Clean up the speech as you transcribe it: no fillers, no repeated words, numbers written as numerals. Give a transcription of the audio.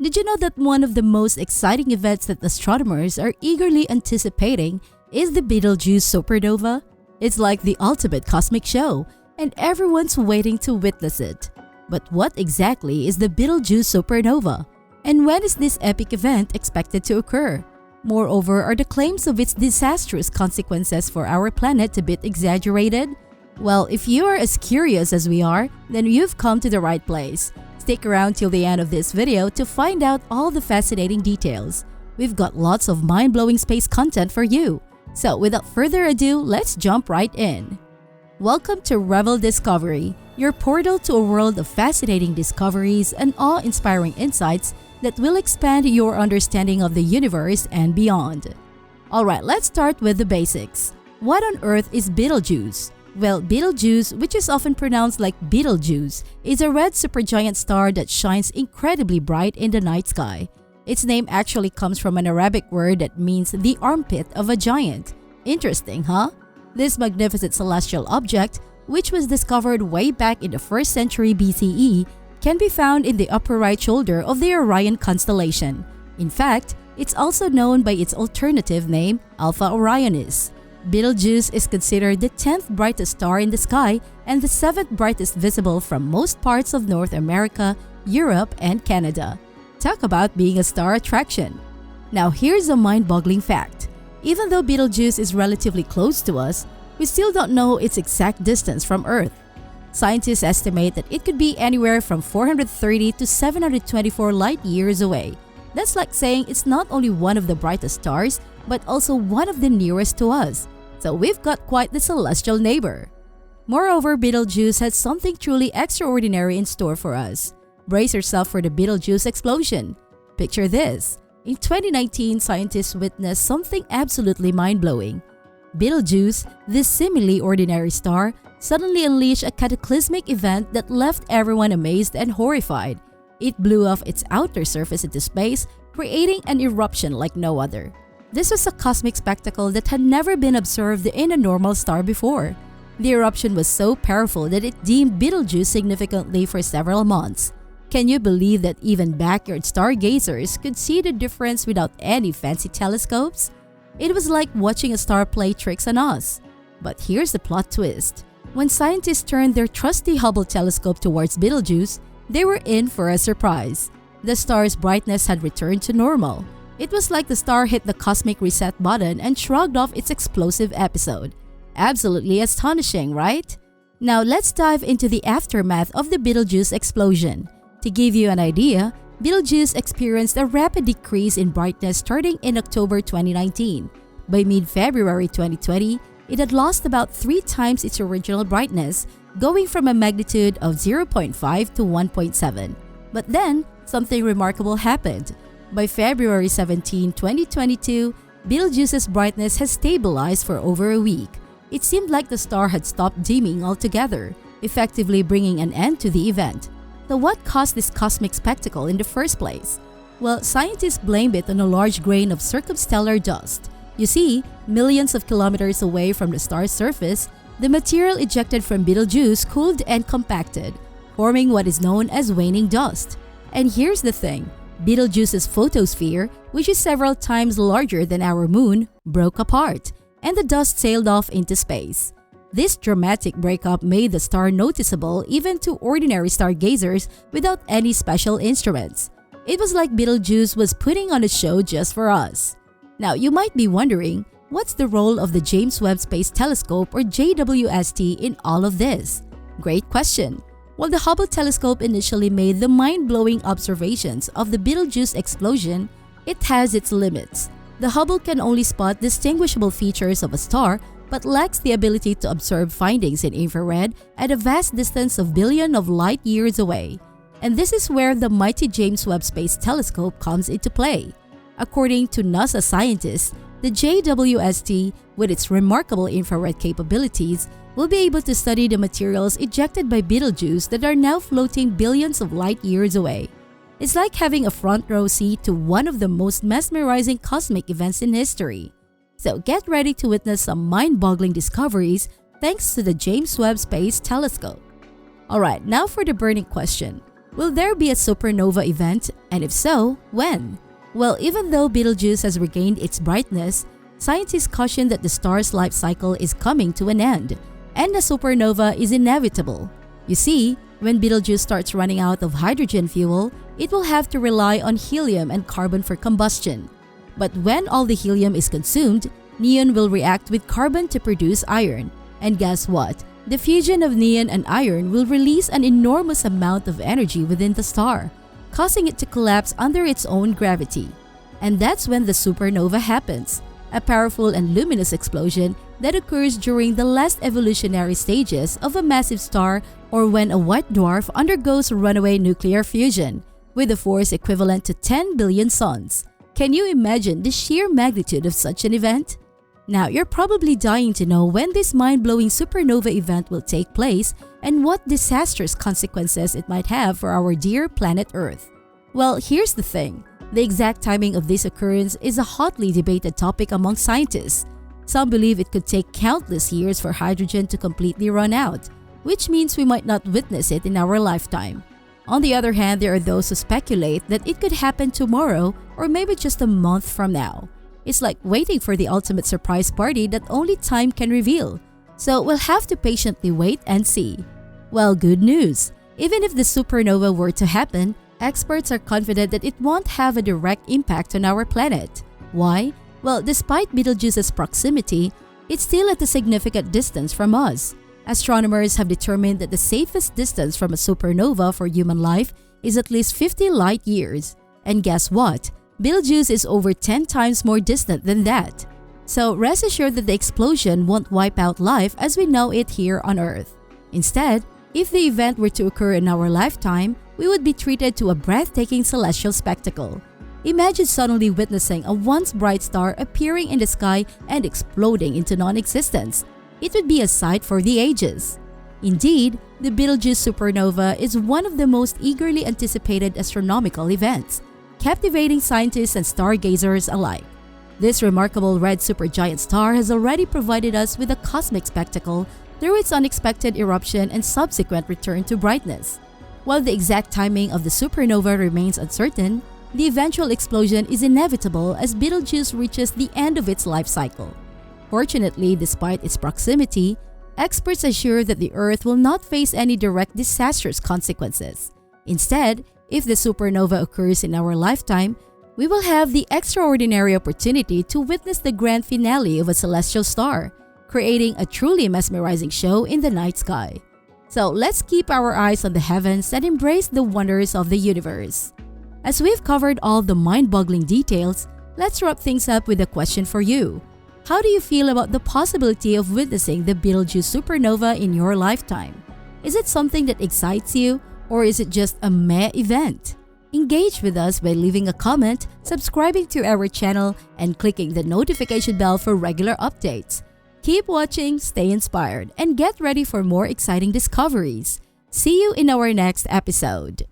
Did you know that one of the most exciting events that astronomers are eagerly anticipating is the Betelgeuse Supernova? It's like the ultimate cosmic show, and everyone's waiting to witness it. But what exactly is the Betelgeuse Supernova? And when is this epic event expected to occur? Moreover, are the claims of its disastrous consequences for our planet a bit exaggerated? Well, if you are as curious as we are, then you've come to the right place. Stick around till the end of this video to find out all the fascinating details. We've got lots of mind-blowing space content for you. So without further ado, let's jump right in. Welcome to Revel Discovery, your portal to a world of fascinating discoveries and awe-inspiring insights that will expand your understanding of the universe and beyond. Alright, let's start with the basics. What on earth is Betelgeuse? Well, Betelgeuse, which is often pronounced like Betelgeuse, is a red supergiant star that shines incredibly bright in the night sky. Its name actually comes from an Arabic word that means the armpit of a giant. Interesting, huh? This magnificent celestial object, which was discovered way back in the 1st century BCE, can be found in the upper right shoulder of the Orion constellation. In fact, it's also known by its alternative name, Alpha Orionis. Betelgeuse is considered the 10th brightest star in the sky and the 7th brightest visible from most parts of North America, Europe, and Canada. Talk about being a star attraction. Now here's a mind-boggling fact. Even though Betelgeuse is relatively close to us, we still don't know its exact distance from Earth. Scientists estimate that it could be anywhere from 430 to 724 light-years away. That's like saying it's not only one of the brightest stars, but also one of the nearest to us. So we've got quite the celestial neighbor. Moreover, Betelgeuse has something truly extraordinary in store for us. Brace yourself for the Betelgeuse explosion. Picture this. In 2019, scientists witnessed something absolutely mind-blowing. Betelgeuse, this seemingly ordinary star, suddenly unleashed a cataclysmic event that left everyone amazed and horrified. It blew off its outer surface into space, creating an eruption like no other. This was a cosmic spectacle that had never been observed in a normal star before. The eruption was so powerful that it dimmed Betelgeuse significantly for several months. Can you believe that even backyard stargazers could see the difference without any fancy telescopes? It was like watching a star play tricks on us. But here's the plot twist. When scientists turned their trusty Hubble telescope towards Betelgeuse, they were in for a surprise. The star's brightness had returned to normal. It was like the star hit the cosmic reset button and shrugged off its explosive episode. Absolutely astonishing, right? Now let's dive into the aftermath of the Betelgeuse explosion. To give you an idea, Betelgeuse experienced a rapid decrease in brightness starting in October 2019. By mid-February 2020, it had lost about 3 times its original brightness, going from a magnitude of 0.5 to 1.7. But then, something remarkable happened. By February 17, 2022, Betelgeuse's brightness has stabilized for over a week. It seemed like the star had stopped dimming altogether, effectively bringing an end to the event. So what caused this cosmic spectacle in the first place? Well, scientists blame it on a large grain of circumstellar dust. You see, millions of kilometers away from the star's surface, the material ejected from Betelgeuse cooled and compacted, forming what is known as waning dust. And here's the thing. Betelgeuse's photosphere, which is several times larger than our moon, broke apart, and the dust sailed off into space. This dramatic breakup made the star noticeable even to ordinary stargazers without any special instruments. It was like Betelgeuse was putting on a show just for us. Now, you might be wondering, what's the role of the James Webb Space Telescope or JWST in all of this? Great question. While the Hubble telescope initially made the mind-blowing observations of the Betelgeuse explosion, it has its limits. The Hubble can only spot distinguishable features of a star but lacks the ability to observe findings in infrared at a vast distance of billions of light-years away. And this is where the mighty James Webb Space Telescope comes into play. According to NASA scientists, the JWST, with its remarkable infrared capabilities, will be able to study the materials ejected by Betelgeuse that are now floating billions of light-years away. It's like having a front-row seat to one of the most mesmerizing cosmic events in history. So get ready to witness some mind-boggling discoveries thanks to the James Webb Space Telescope. Alright, now for the burning question. Will there be a supernova event, and if so, when? Well, even though Betelgeuse has regained its brightness, scientists caution that the star's life cycle is coming to an end, and a supernova is inevitable. You see, when Betelgeuse starts running out of hydrogen fuel, it will have to rely on helium and carbon for combustion. But when all the helium is consumed, neon will react with carbon to produce iron. And guess what? The fusion of neon and iron will release an enormous amount of energy within the star, causing it to collapse under its own gravity. And that's when the supernova happens, a powerful and luminous explosion that occurs during the last evolutionary stages of a massive star, or when a white dwarf undergoes runaway nuclear fusion, with a force equivalent to 10 billion suns. Can you imagine the sheer magnitude of such an event? Now, you're probably dying to know when this mind-blowing supernova event will take place and what disastrous consequences it might have for our dear planet Earth. Well, here's the thing. The exact timing of this occurrence is a hotly debated topic among scientists. Some believe it could take countless years for hydrogen to completely run out, which means we might not witness it in our lifetime. On the other hand, there are those who speculate that it could happen tomorrow or maybe just a month from now. It's like waiting for the ultimate surprise party that only time can reveal. So we'll have to patiently wait and see. Well, good news. Even if the supernova were to happen, experts are confident that it won't have a direct impact on our planet. Why? Well, despite Betelgeuse's proximity, it's still at a significant distance from us. Astronomers have determined that the safest distance from a supernova for human life is at least 50 light years. And guess what? Betelgeuse is over 10 times more distant than that. So rest assured that the explosion won't wipe out life as we know it here on Earth. Instead, if the event were to occur in our lifetime, we would be treated to a breathtaking celestial spectacle. Imagine suddenly witnessing a once bright star appearing in the sky and exploding into non-existence. It would be a sight for the ages. Indeed, the Betelgeuse supernova is one of the most eagerly anticipated astronomical events, captivating scientists and stargazers alike. This remarkable red supergiant star has already provided us with a cosmic spectacle through its unexpected eruption and subsequent return to brightness. While the exact timing of the supernova remains uncertain, the eventual explosion is inevitable as Betelgeuse reaches the end of its life cycle. Fortunately, despite its proximity, experts assure that the Earth will not face any direct disastrous consequences. Instead, if the supernova occurs in our lifetime, we will have the extraordinary opportunity to witness the grand finale of a celestial star, creating a truly mesmerizing show in the night sky. So let's keep our eyes on the heavens and embrace the wonders of the universe. As we've covered all the mind-boggling details, let's wrap things up with a question for you. How do you feel about the possibility of witnessing the Betelgeuse supernova in your lifetime? Is it something that excites you, or is it just a meh event? Engage with us by leaving a comment, subscribing to our channel, and clicking the notification bell for regular updates. Keep watching, stay inspired, and get ready for more exciting discoveries. See you in our next episode.